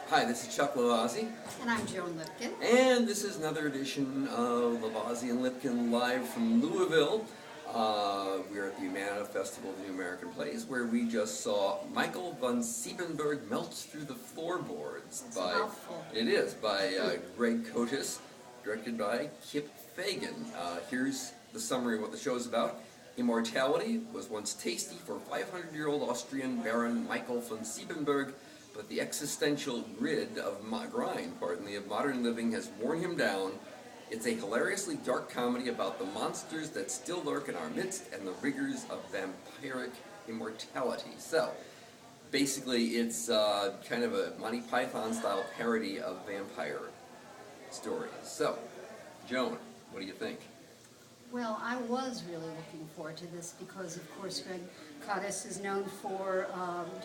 Hi, this is Chuck Lavazzi. And I'm Joan Lipkin. And this is another edition of Lavazzi and Lipkin live from Louisville. We're at the Humana Festival of New American Plays, where we just saw Michael von Siebenberg melts through the floorboards. It's a mouthful. It is, by Greg Kotis, directed by Kip Fagan. Here's the summary of what the show is about. Immortality was once tasty for 500-year-old Austrian Baron Michael von Siebenberg, but the existential grind of modern living has worn him down. It's a hilariously dark comedy about the monsters that still lurk in our midst and the rigors of vampiric immortality. So, basically, it's kind of a Monty Python style parody of vampire stories. So, Joan, what do you think? Well, I was really looking forward to this because, of course, Greg Kotis is known for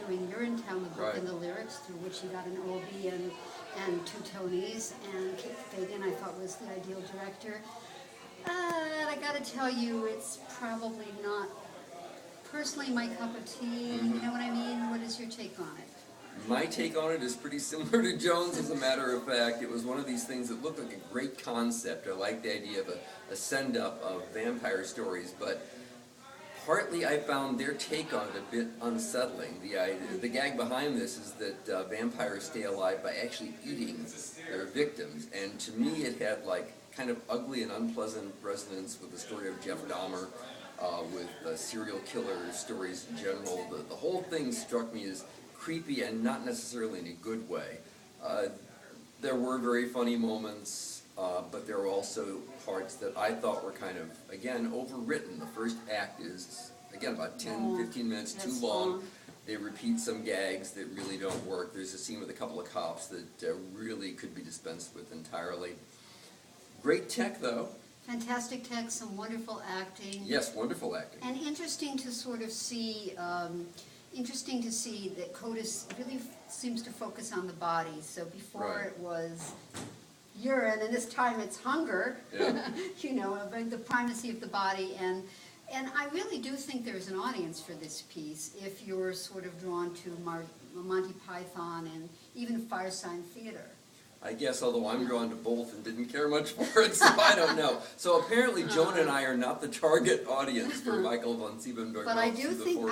doing Urinetown, the book and the lyrics, through which he got an Obie and 2 Tonys, and Kip Fagan I thought was the ideal director. I gotta tell you, it's probably not personally my cup of tea, you know what I mean? What is your take on it? My take on it is pretty similar to Joan's, as a matter of fact. It was one of these things that looked like a great concept. I liked the idea of a send-up of vampire stories, but partly I found their take on it a bit unsettling. The gag behind this is that vampires stay alive by actually eating their victims, and to me it had like kind of ugly and unpleasant resonance with the story of Jeff Dahmer, with serial killer stories in general. The whole thing struck me as creepy and not necessarily in a good way. There were very funny moments, but there were also parts that I thought were kind of, again, overwritten. The first act is, again, about 10-15 minutes too long. They repeat some gags that really don't work. There's a scene with a couple of cops that really could be dispensed with entirely. Great tech, though. Fantastic tech, some wonderful acting. Yes, wonderful acting. And interesting to sort of see... Interesting to see that Kotis really seems to focus on the body. So before it was urine, and this time it's hunger. Yeah. You know, the primacy of the body, and I really do think there's an audience for this piece if you're sort of drawn to Monty Python and even Firesign Theater. I guess, although I'm drawn to both and didn't care much for it, so I don't know. So apparently Joan and I are not the target audience for Michael von Siebenberg. But I do think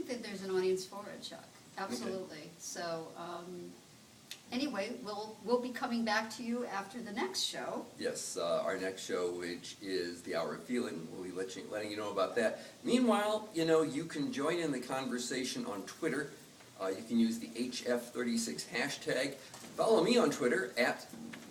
that there's an audience for it, Chuck. Absolutely. Okay. So anyway, we'll be coming back to you after the next show. Yes, our next show, which is The Hour of Feeling. We'll be letting you know about that. Meanwhile, you know, you can join in the conversation on Twitter. You can use the HF36 hashtag. Follow me on Twitter at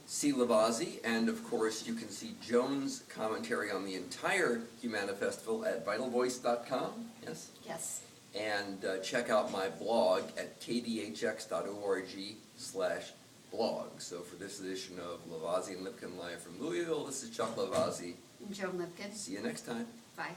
@CLavazzi, and of course you can see Joan's commentary on the entire Humana Festival at vitalvoice.com. Yes? Yes. And check out my blog at kdhx.org/blog. So for this edition of Lavazzi and Lipkin live from Louisville, this is Chuck Lavazzi. And Joan Lipkin. See you next time. Bye.